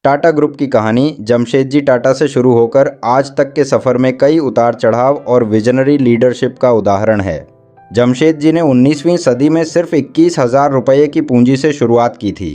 Tata group की कहानी जमशेदजी टाटा से शुरू होकर आज तक के सफ़र में कई उतार चढ़ाव और विजनरी लीडरशिप का उदाहरण है। जमशेद जी ने 19वीं सदी में सिर्फ 21,000 रुपये की पूंजी से शुरुआत की थी।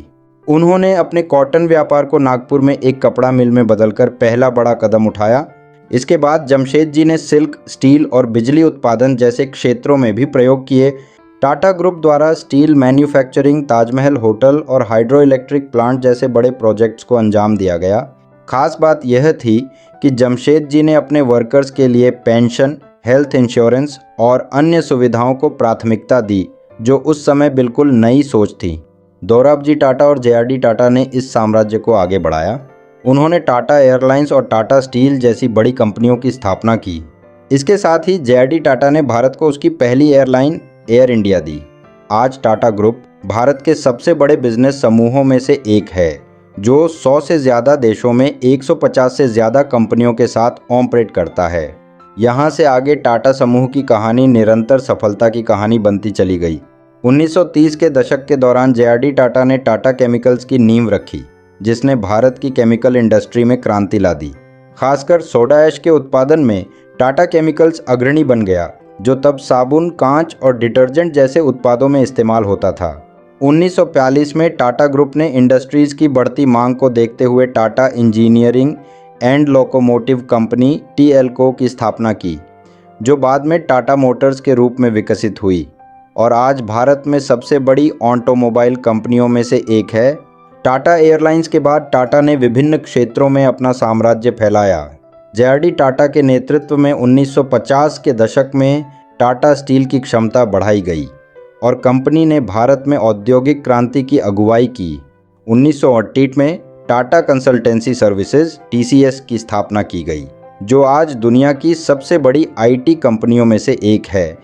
उन्होंने अपने कॉटन व्यापार को नागपुर में एक कपड़ा मिल में बदलकर पहला बड़ा कदम उठाया। इसके बाद जमशेद जी ने सिल्क, स्टील और बिजली उत्पादन जैसे क्षेत्रों में भी प्रयोग किए। टाटा ग्रुप द्वारा स्टील मैन्युफैक्चरिंग, ताजमहल होटल और हाइड्रो इलेक्ट्रिक प्लांट जैसे बड़े प्रोजेक्ट्स को अंजाम दिया गया। खास बात यह थी कि जमशेद जी ने अपने वर्कर्स के लिए पेंशन, हेल्थ इंश्योरेंस और अन्य सुविधाओं को प्राथमिकता दी, जो उस समय बिल्कुल नई सोच थी। दोराबजी टाटा और जेआरडी टाटा ने इस साम्राज्य को आगे बढ़ाया। उन्होंने टाटा एयरलाइंस और टाटा स्टील जैसी बड़ी कंपनियों की स्थापना की। इसके साथ ही जेआरडी टाटा ने भारत को उसकी पहली एयरलाइन एयर इंडिया दी। आज टाटा ग्रुप भारत के सबसे बड़े बिजनेस समूहों में से एक है, जो 100 से ज़्यादा देशों में 150 से ज़्यादा कंपनियों के साथ ऑपरेट करता है। यहाँ से आगे टाटा समूह की कहानी निरंतर सफलता की कहानी बनती चली गई। 1930 के दशक के दौरान जेआरडी टाटा ने टाटा केमिकल्स की नींव रखी, जिसने भारत की केमिकल इंडस्ट्री में क्रांति ला दी। खासकर सोडा ऐश के उत्पादन में टाटा केमिकल्स अग्रणी बन गया, जो तब साबुन, कांच और डिटर्जेंट जैसे उत्पादों में इस्तेमाल होता था। 1942 में टाटा ग्रुप ने इंडस्ट्रीज़ की बढ़ती मांग को देखते हुए Tata engineering and locomotive company TLCO की स्थापना की, जो बाद में टाटा मोटर्स के रूप में विकसित हुई और आज भारत में सबसे बड़ी ऑटोमोबाइल कंपनियों में से एक है। टाटा एयरलाइंस के बाद टाटा ने विभिन्न क्षेत्रों में अपना साम्राज्य फैलाया। जेआरडी टाटा के नेतृत्व में 1950 के दशक में टाटा स्टील की क्षमता बढ़ाई गई और कंपनी ने भारत में औद्योगिक क्रांति की अगुवाई की। 1968 में टाटा कंसल्टेंसी सर्विसेज TCS की स्थापना की गई, जो आज दुनिया की सबसे बड़ी IT कंपनियों में से एक है।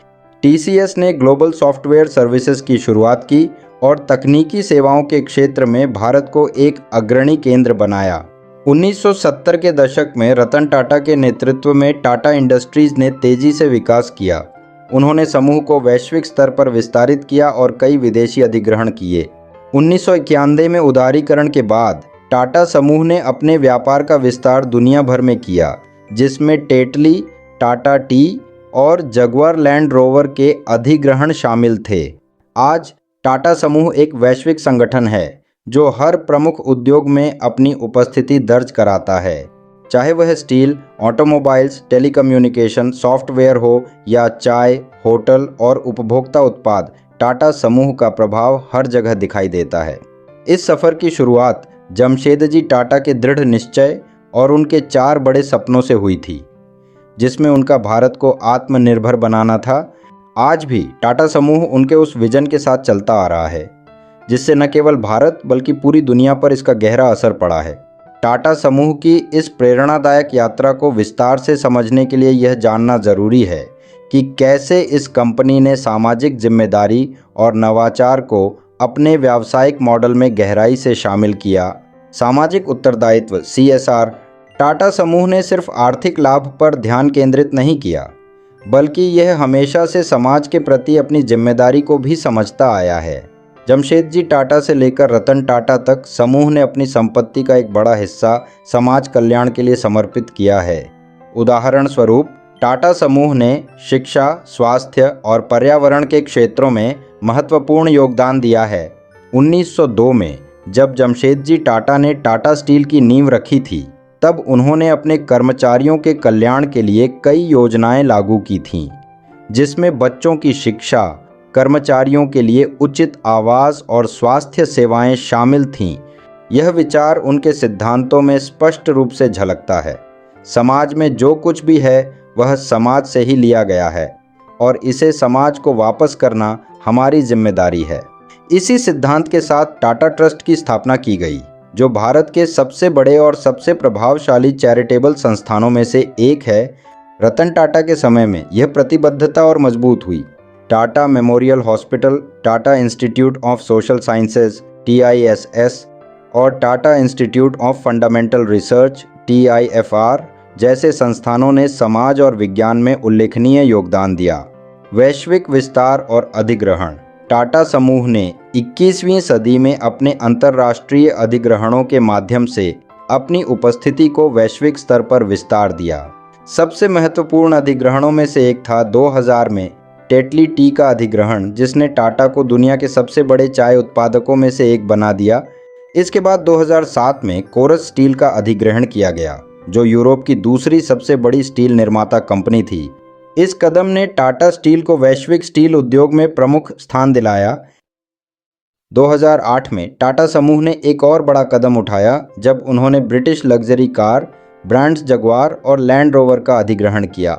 TCS ने ग्लोबल सॉफ्टवेयर सर्विसेज की शुरुआत की और तकनीकी सेवाओं के क्षेत्र में भारत को एक अग्रणी केंद्र बनाया। 1970 के दशक में रतन टाटा के नेतृत्व में टाटा इंडस्ट्रीज ने तेजी से विकास किया। उन्होंने समूह को वैश्विक स्तर पर विस्तारित किया और कई विदेशी अधिग्रहण किए। 1991 में उदारीकरण के बाद टाटा समूह ने अपने व्यापार का विस्तार दुनिया भर में किया, जिसमें टेटली, टाटा टी और जगुआर लैंड रोवर के अधिग्रहण शामिल थे। आज टाटा समूह एक वैश्विक संगठन है, जो हर प्रमुख उद्योग में अपनी उपस्थिति दर्ज कराता है, चाहे वह स्टील, ऑटोमोबाइल्स, टेलीकम्युनिकेशन, सॉफ्टवेयर हो या चाय, होटल और उपभोक्ता उत्पाद। टाटा समूह का प्रभाव हर जगह दिखाई देता है। इस सफ़र की शुरुआत जमशेदजी टाटा के दृढ़ निश्चय और उनके 4 बड़े सपनों से हुई थी, जिसमें उनका भारत को आत्मनिर्भर बनाना था। आज भी टाटा समूह उनके उस विजन के साथ चलता आ रहा है, जिससे न केवल भारत बल्कि पूरी दुनिया पर इसका गहरा असर पड़ा है। टाटा समूह की इस प्रेरणादायक यात्रा को विस्तार से समझने के लिए यह जानना ज़रूरी है कि कैसे इस कंपनी ने सामाजिक जिम्मेदारी और नवाचार को अपने व्यावसायिक मॉडल में गहराई से शामिल किया। सामाजिक उत्तरदायित्व CSR। टाटा समूह ने सिर्फ आर्थिक लाभ पर ध्यान केंद्रित नहीं किया, बल्कि यह हमेशा से समाज के प्रति अपनी जिम्मेदारी को भी समझता आया है। जमशेदजी टाटा से लेकर रतन टाटा तक समूह ने अपनी संपत्ति का एक बड़ा हिस्सा समाज कल्याण के लिए समर्पित किया है। उदाहरण स्वरूप, टाटा समूह ने शिक्षा, स्वास्थ्य और पर्यावरण के क्षेत्रों में महत्वपूर्ण योगदान दिया है। 1902 में जब जमशेदजी टाटा ने टाटा स्टील की नींव रखी थी, तब उन्होंने अपने कर्मचारियों के कल्याण के लिए कई योजनाएं लागू की थीं, जिसमें बच्चों की शिक्षा, कर्मचारियों के लिए उचित आवास और स्वास्थ्य सेवाएं शामिल थीं। यह विचार उनके सिद्धांतों में स्पष्ट रूप से झलकता है। समाज में जो कुछ भी है वह समाज से ही लिया गया है और इसे समाज को वापस करना हमारी जिम्मेदारी है। इसी सिद्धांत के साथ टाटा ट्रस्ट की स्थापना की गई, जो भारत के सबसे बड़े और सबसे प्रभावशाली चैरिटेबल संस्थानों में से एक है। रतन टाटा के समय में यह प्रतिबद्धता और मजबूत हुई। Tata memorial hospital, Tata institute of social sciences TISS और Tata institute of fundamental research TIFR जैसे संस्थानों ने समाज और विज्ञान में उल्लेखनीय योगदान दिया। वैश्विक विस्तार और अधिग्रहण। टाटा समूह ने 21वीं सदी में अपने अंतर्राष्ट्रीय अधिग्रहणों के माध्यम से अपनी उपस्थिति को वैश्विक स्तर पर विस्तार दिया। सबसे महत्वपूर्ण अधिग्रहणों में से एक था 2000 में टेटली टी का अधिग्रहण, जिसने टाटा को दुनिया के सबसे बड़े चाय उत्पादकों में से एक बना दिया। इसके बाद 2007 में कोरस स्टील का अधिग्रहण किया गया, जो यूरोप की दूसरी सबसे बड़ी स्टील निर्माता कंपनी थी। इस कदम ने टाटा स्टील को वैश्विक स्टील उद्योग में प्रमुख स्थान दिलाया। 2008 में टाटा समूह ने एक और बड़ा कदम उठाया जब उन्होंने British luxury car brands Jaguar और लैंड रोवर का अधिग्रहण किया।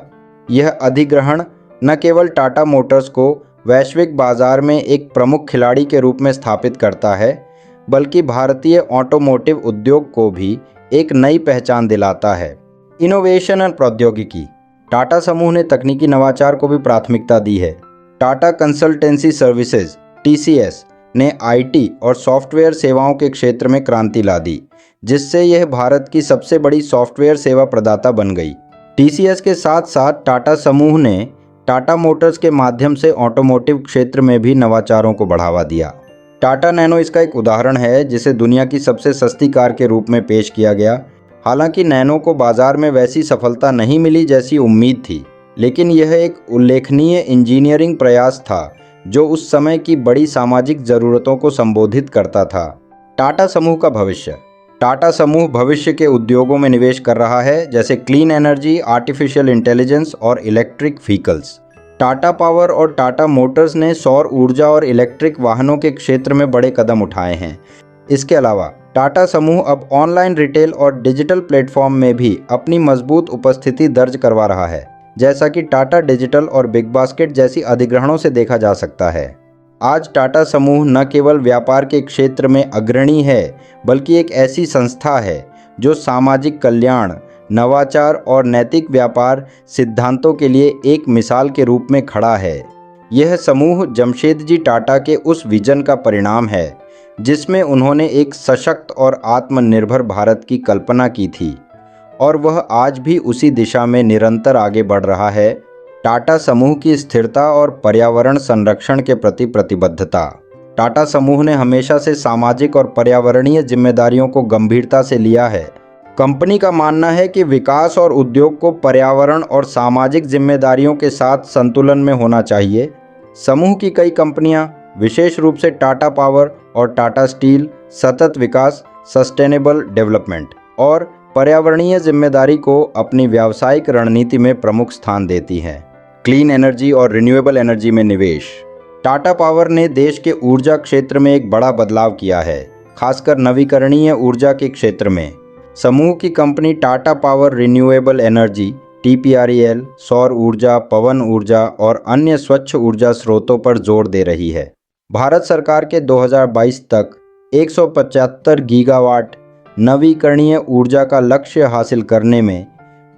यह अधिग्रहण न केवल टाटा मोटर्स को वैश्विक बाजार में एक प्रमुख खिलाड़ी के रूप में स्थापित करता है, बल्कि भारतीय ऑटोमोटिव उद्योग को भी एक नई पहचान दिलाता है। इनोवेशन और प्रौद्योगिकी। टाटा समूह ने तकनीकी नवाचार को भी प्राथमिकता दी है। टाटा कंसल्टेंसी सर्विसेज (TCS) ने IT और सॉफ्टवेयर सेवाओं के क्षेत्र में क्रांति ला दी, जिससे यह भारत की सबसे बड़ी सॉफ्टवेयर सेवा प्रदाता बन गई। TCS के साथ साथ टाटा समूह ने टाटा मोटर्स के माध्यम से ऑटोमोटिव क्षेत्र में भी नवाचारों को बढ़ावा दिया। टाटा नैनो इसका एक उदाहरण है, जिसे दुनिया की सबसे सस्ती कार के रूप में पेश किया गया। हालांकि नैनो को बाजार में वैसी सफलता नहीं मिली जैसी उम्मीद थी, लेकिन यह एक उल्लेखनीय इंजीनियरिंग प्रयास था जो उस समय की बड़ी सामाजिक ज़रूरतों को संबोधित करता था। टाटा समूह का भविष्य। टाटा समूह भविष्य के उद्योगों में निवेश कर रहा है, जैसे क्लीन एनर्जी, आर्टिफिशियल इंटेलिजेंस और इलेक्ट्रिक व्हीकल्स। टाटा पावर और टाटा मोटर्स ने सौर ऊर्जा और इलेक्ट्रिक वाहनों के क्षेत्र में बड़े कदम उठाए हैं। इसके अलावा टाटा समूह अब ऑनलाइन रिटेल और डिजिटल प्लेटफॉर्म में भी अपनी मजबूत उपस्थिति दर्ज करवा रहा है, जैसा कि टाटा डिजिटल और बिग बास्केट जैसी अधिग्रहणों से देखा जा सकता है। आज टाटा समूह न केवल व्यापार के क्षेत्र में अग्रणी है, बल्कि एक ऐसी संस्था है जो सामाजिक कल्याण, नवाचार और नैतिक व्यापार सिद्धांतों के लिए एक मिसाल के रूप में खड़ा है। यह समूह जमशेदजी टाटा के उस विजन का परिणाम है जिसमें उन्होंने एक सशक्त और आत्मनिर्भर भारत की कल्पना की थी, और वह आज भी उसी दिशा में निरंतर आगे बढ़ रहा है। टाटा समूह की स्थिरता और पर्यावरण संरक्षण के प्रति प्रतिबद्धता। टाटा समूह ने हमेशा से सामाजिक और पर्यावरणीय जिम्मेदारियों को गंभीरता से लिया है। कंपनी का मानना है कि विकास और उद्योग को पर्यावरण और सामाजिक जिम्मेदारियों के साथ संतुलन में होना चाहिए। समूह की कई कंपनियां, विशेष रूप से टाटा पावर और टाटा स्टील, सतत विकास, सस्टेनेबल डेवलपमेंट और पर्यावरणीय जिम्मेदारी को अपनी व्यावसायिक रणनीति में प्रमुख स्थान देती हैं। क्लीन एनर्जी और रिन्यूएबल एनर्जी में निवेश। टाटा पावर ने देश के ऊर्जा क्षेत्र में एक बड़ा बदलाव किया है, खासकर नवीकरणीय ऊर्जा के क्षेत्र में। समूह की company Tata power renewable energy (TPREL) सौर ऊर्जा, पवन ऊर्जा और अन्य स्वच्छ ऊर्जा स्रोतों पर जोर दे रही है। भारत सरकार के 2022 तक 175 गीगावाट नवीकरणीय ऊर्जा का लक्ष्य हासिल करने में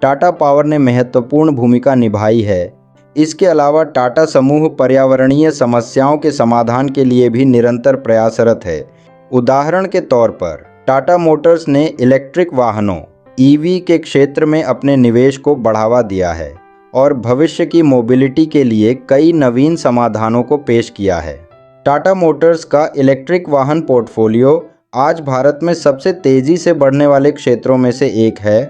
टाटा पावर ने महत्वपूर्ण भूमिका निभाई है। इसके अलावा टाटा समूह पर्यावरणीय समस्याओं के समाधान के लिए भी निरंतर प्रयासरत है। उदाहरण के तौर पर टाटा मोटर्स ने इलेक्ट्रिक वाहनों (EV) के क्षेत्र में अपने निवेश को बढ़ावा दिया है और भविष्य की मोबिलिटी के लिए कई नवीन समाधानों को पेश किया है। टाटा मोटर्स का इलेक्ट्रिक वाहन पोर्टफोलियो आज भारत में सबसे तेज़ी से बढ़ने वाले क्षेत्रों में से एक है।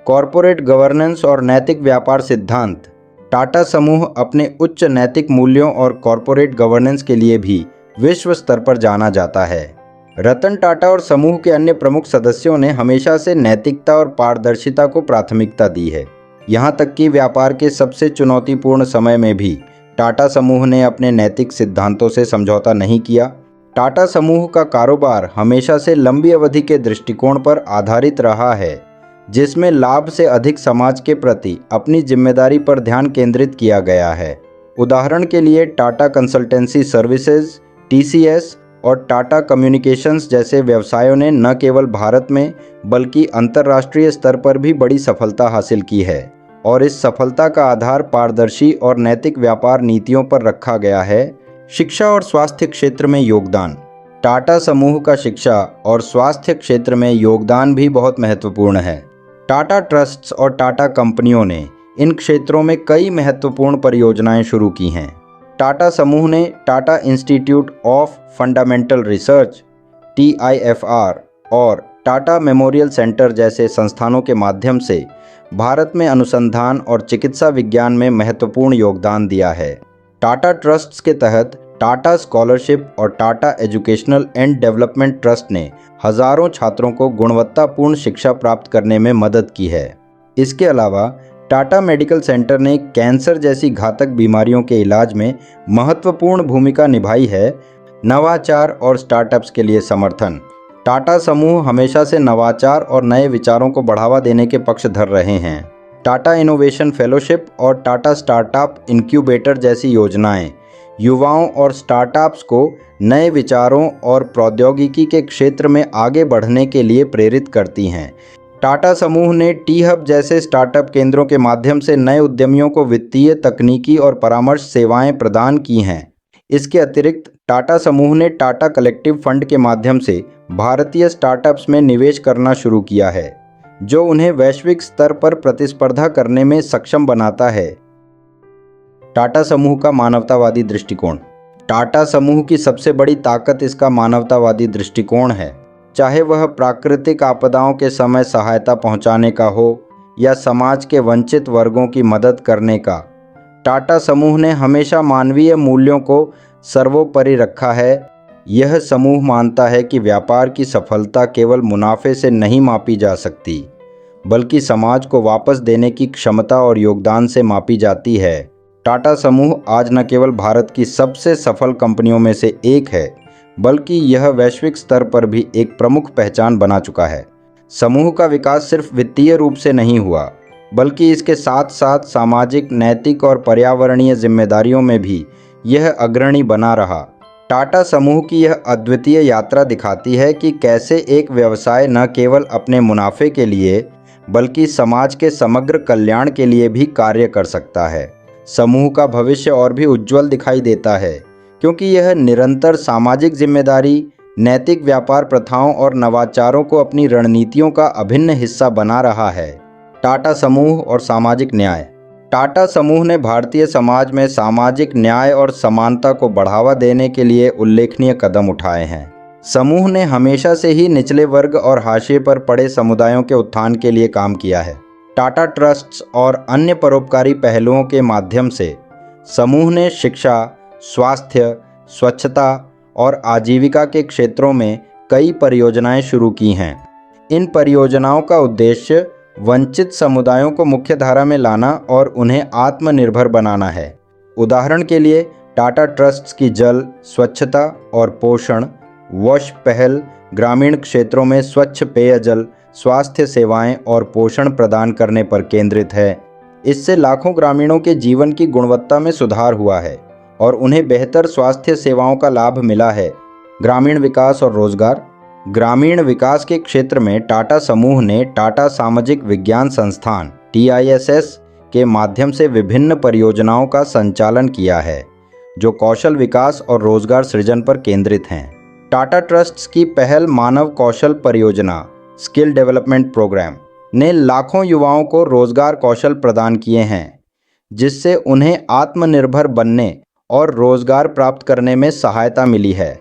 कॉरपोरेट गवर्नेंस और नैतिक व्यापार सिद्धांत। टाटा समूह अपने उच्च नैतिक मूल्यों और कॉरपोरेट गवर्नेंस के लिए भी विश्व स्तर पर जाना जाता है। रतन टाटा और समूह के अन्य प्रमुख सदस्यों ने हमेशा से नैतिकता और पारदर्शिता को प्राथमिकता दी है। यहाँ तक कि व्यापार के सबसे चुनौतीपूर्ण समय में भी टाटा समूह ने अपने नैतिक सिद्धांतों से समझौता नहीं किया। टाटा समूह का कारोबार हमेशा से लंबी अवधि के दृष्टिकोण पर आधारित रहा है, जिसमें लाभ से अधिक समाज के प्रति अपनी जिम्मेदारी पर ध्यान केंद्रित किया गया है। उदाहरण के लिए टाटा कंसल्टेंसी सर्विसेज (TCS) और टाटा कम्युनिकेशंस जैसे व्यवसायों ने न केवल भारत में बल्कि अंतर्राष्ट्रीय स्तर पर भी बड़ी सफलता हासिल की है, और इस सफलता का आधार पारदर्शी और नैतिक व्यापार नीतियों पर रखा गया है। शिक्षा और स्वास्थ्य क्षेत्र में योगदान। टाटा समूह का शिक्षा और स्वास्थ्य क्षेत्र में योगदान भी बहुत महत्वपूर्ण है। टाटा ट्रस्ट्स और टाटा कंपनियों ने इन क्षेत्रों में कई महत्वपूर्ण परियोजनाएं शुरू की हैं। टाटा समूह ने Tata institute of fundamental research (TIFR) और टाटा मेमोरियल सेंटर जैसे संस्थानों के माध्यम से भारत में अनुसंधान और चिकित्सा विज्ञान में महत्वपूर्ण योगदान दिया है। टाटा ट्रस्ट्स के तहत टाटा स्कॉलरशिप और Tata educational and development trust ने हजारों छात्रों को गुणवत्तापूर्ण शिक्षा प्राप्त करने में मदद की है। इसके अलावा टाटा मेडिकल सेंटर ने कैंसर जैसी घातक बीमारियों के इलाज में महत्वपूर्ण भूमिका निभाई है। नवाचार और स्टार्टअप्स के लिए समर्थन। टाटा समूह हमेशा से नवाचार और नए विचारों को बढ़ावा देने के पक्षधर रहे हैं। टाटा इनोवेशन फेलोशिप और टाटा स्टार्टअप इंक्यूबेटर जैसी योजनाएं युवाओं और स्टार्टअप्स को नए विचारों और प्रौद्योगिकी के क्षेत्र में आगे बढ़ने के लिए प्रेरित करती हैं। टाटा समूह ने टी हब जैसे स्टार्टअप केंद्रों के माध्यम से नए उद्यमियों को वित्तीय, तकनीकी और परामर्श सेवाएं प्रदान की हैं। इसके अतिरिक्त टाटा समूह ने टाटा कलेक्टिव फंड के माध्यम से भारतीय स्टार्टअप्स में निवेश करना शुरू किया है, जो उन्हें वैश्विक स्तर पर प्रतिस्पर्धा करने में सक्षम बनाता है। टाटा समूह का मानवतावादी दृष्टिकोण। टाटा समूह की सबसे बड़ी ताकत इसका मानवतावादी दृष्टिकोण है। चाहे वह प्राकृतिक आपदाओं के समय सहायता पहुंचाने का हो या समाज के वंचित वर्गों की मदद करने का, टाटा समूह ने हमेशा मानवीय मूल्यों को सर्वोपरि रखा है। यह समूह मानता है कि व्यापार की सफलता केवल मुनाफे से नहीं मापी जा सकती, बल्कि समाज को वापस देने की क्षमता और योगदान से मापी जाती है। टाटा समूह आज न केवल भारत की सबसे सफल कंपनियों में से एक है, बल्कि यह वैश्विक स्तर पर भी एक प्रमुख पहचान बना चुका है। समूह का विकास सिर्फ वित्तीय रूप से नहीं हुआ, बल्कि इसके साथ साथ सामाजिक, नैतिक और पर्यावरणीय जिम्मेदारियों में भी यह अग्रणी बना रहा। टाटा समूह की यह अद्वितीय यात्रा दिखाती है कि कैसे एक व्यवसाय न केवल अपने मुनाफे के लिए, बल्कि समाज के समग्र कल्याण के लिए भी कार्य कर सकता है। समूह का भविष्य और भी उज्जवल दिखाई देता है, क्योंकि यह निरंतर सामाजिक जिम्मेदारी, नैतिक व्यापार प्रथाओं और नवाचारों को अपनी रणनीतियों का अभिन्न हिस्सा बना रहा है। टाटा समूह और सामाजिक न्याय। टाटा समूह ने भारतीय समाज में सामाजिक न्याय और समानता को बढ़ावा देने के लिए उल्लेखनीय कदम उठाए हैं। समूह ने हमेशा से ही निचले वर्ग और हाशिए पर पड़े समुदायों के उत्थान के लिए काम किया है। टाटा ट्रस्ट्स और अन्य परोपकारी पहलुओं के माध्यम से समूह ने शिक्षा, स्वास्थ्य, स्वच्छता और आजीविका के क्षेत्रों में कई परियोजनाएं शुरू की हैं। इन परियोजनाओं का उद्देश्य वंचित समुदायों को मुख्यधारा में लाना और उन्हें आत्मनिर्भर बनाना है। उदाहरण के लिए टाटा ट्रस्ट्स की जल, स्वच्छता और पोषण वश पहल ग्रामीण क्षेत्रों में स्वच्छ पेयजल, स्वास्थ्य सेवाएं और पोषण प्रदान करने पर केंद्रित है। इससे लाखों ग्रामीणों के जीवन की गुणवत्ता में सुधार हुआ है और उन्हें बेहतर स्वास्थ्य सेवाओं का लाभ मिला है। ग्रामीण विकास और रोजगार। ग्रामीण विकास के क्षेत्र में टाटा समूह ने टाटा सामाजिक विज्ञान संस्थान TISS के माध्यम से विभिन्न परियोजनाओं का संचालन किया है, जो कौशल विकास और रोजगार सृजन पर केंद्रित हैं। टाटा ट्रस्ट्स की पहल मानव कौशल परियोजना स्किल डेवलपमेंट प्रोग्राम ने लाखों युवाओं को रोजगार कौशल प्रदान किए हैं, जिससे उन्हें आत्मनिर्भर बनने और रोजगार प्राप्त करने में सहायता मिली है।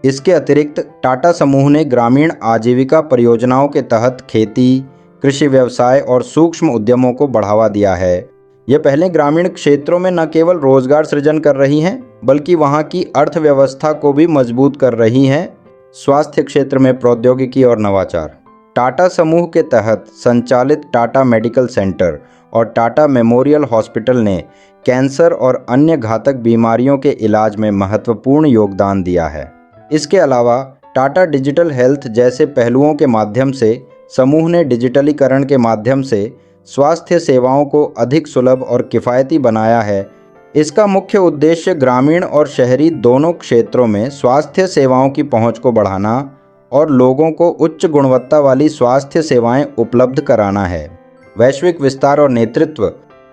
इसके अतिरिक्त टाटा समूह ने ग्रामीण आजीविका परियोजनाओं के तहत खेती, कृषि व्यवसाय और सूक्ष्म उद्यमों को बढ़ावा दिया है। ये पहले ग्रामीण क्षेत्रों में न केवल रोजगार सृजन कर रही हैं, बल्कि वहां की अर्थव्यवस्था को भी मजबूत कर रही हैं। स्वास्थ्य क्षेत्र में प्रौद्योगिकी और नवाचार। टाटा समूह के तहत संचालित टाटा मेडिकल सेंटर और टाटा मेमोरियल हॉस्पिटल ने कैंसर और अन्य घातक बीमारियों के इलाज में महत्वपूर्ण योगदान दिया है। इसके अलावा टाटा डिजिटल हेल्थ जैसे पहलुओं के माध्यम से समूह ने डिजिटलीकरण के माध्यम से स्वास्थ्य सेवाओं को अधिक सुलभ और किफ़ायती बनाया है। इसका मुख्य उद्देश्य ग्रामीण और शहरी दोनों क्षेत्रों में स्वास्थ्य सेवाओं की पहुंच को बढ़ाना और लोगों को उच्च गुणवत्ता वाली स्वास्थ्य सेवाएं उपलब्ध कराना है। वैश्विक विस्तार और नेतृत्व।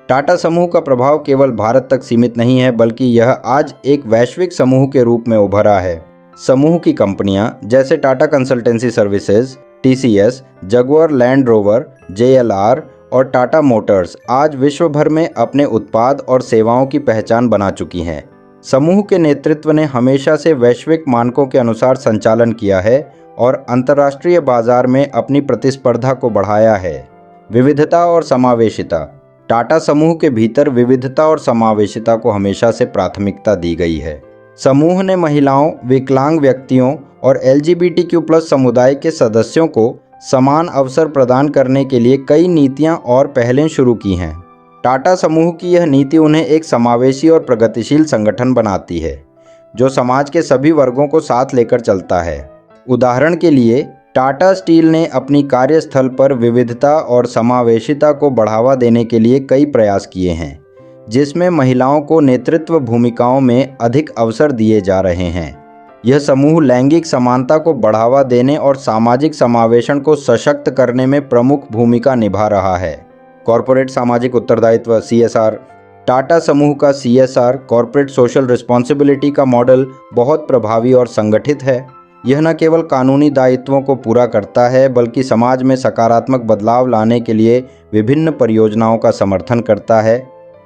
टाटा समूह का प्रभाव केवल भारत तक सीमित नहीं है, बल्कि यह आज एक वैश्विक समूह के रूप में उभरा है। समूह की कंपनियां जैसे Tata consultancy services TCS, Jaguar land rover JLR और टाटा मोटर्स आज विश्व भर में अपने उत्पाद और सेवाओं की पहचान बना चुकी हैं। समूह के नेतृत्व ने हमेशा से वैश्विक मानकों के अनुसार संचालन किया है और अंतर्राष्ट्रीय बाजार में अपनी प्रतिस्पर्धा को बढ़ाया है। विविधता और समावेशिता। टाटा समूह के भीतर विविधता और समावेशिता को हमेशा से प्राथमिकता दी गई है। समूह ने महिलाओं, विकलांग व्यक्तियों और LGBTQ+ समुदाय के सदस्यों को समान अवसर प्रदान करने के लिए कई नीतियां और पहलें शुरू की हैं। टाटा समूह की यह नीति उन्हें एक समावेशी और प्रगतिशील संगठन बनाती है, जो समाज के सभी वर्गों को साथ लेकर चलता है। उदाहरण के लिए, टाटा स्टील ने अपनी कार्यस्थल पर विविधता और समावेशिता को बढ़ावा देने के लिए कई प्रयास किए हैं, जिसमें महिलाओं को नेतृत्व भूमिकाओं में अधिक अवसर दिए जा रहे हैं। यह समूह लैंगिक समानता को बढ़ावा देने और सामाजिक समावेशन को सशक्त करने में प्रमुख भूमिका निभा रहा है। कॉर्पोरेट सामाजिक उत्तरदायित्व (CSR). टाटा समूह का CSR कॉर्पोरेट सोशल रिस्पॉन्सिबिलिटी का मॉडल बहुत प्रभावी और संगठित है। यह न केवल कानूनी दायित्वों को पूरा करता है, बल्कि समाज में सकारात्मक बदलाव लाने के लिए विभिन्न परियोजनाओं का समर्थन करता है।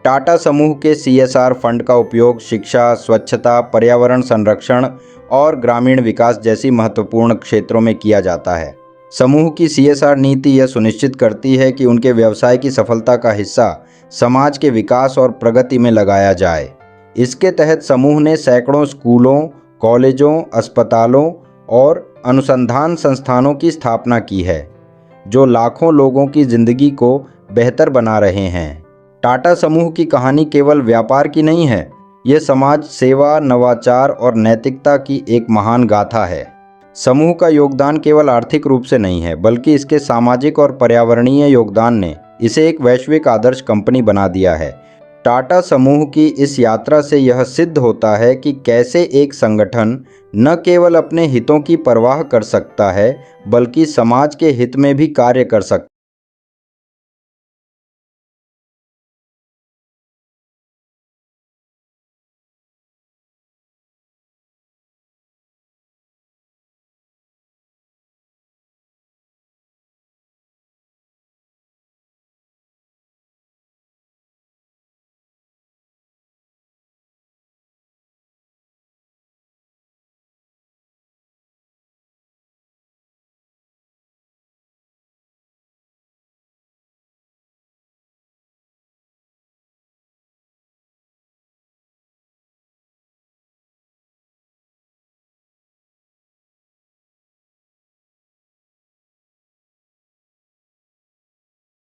टाटा समूह के CSR फंड का उपयोग शिक्षा, स्वच्छता, पर्यावरण संरक्षण और ग्रामीण विकास जैसी महत्वपूर्ण क्षेत्रों में किया जाता है। समूह की CSR नीति यह सुनिश्चित करती है कि उनके व्यवसाय की सफलता का हिस्सा समाज के विकास और प्रगति में लगाया जाए। इसके तहत समूह ने सैकड़ों स्कूलों, कॉलेजों, अस्पतालों और अनुसंधान संस्थानों की स्थापना की है, जो लाखों लोगों की जिंदगी को बेहतर बना रहे हैं। टाटा समूह की कहानी केवल व्यापार की नहीं है, यह समाज सेवा, नवाचार और नैतिकता की एक महान गाथा है। समूह का योगदान केवल आर्थिक रूप से नहीं है, बल्कि इसके सामाजिक और पर्यावरणीय योगदान ने इसे एक वैश्विक आदर्श कंपनी बना दिया है। टाटा समूह की इस यात्रा से यह सिद्ध होता है कि कैसे एक संगठन न केवल अपने हितों की परवाह कर सकता है, बल्कि समाज के हित में भी कार्य कर सकता है।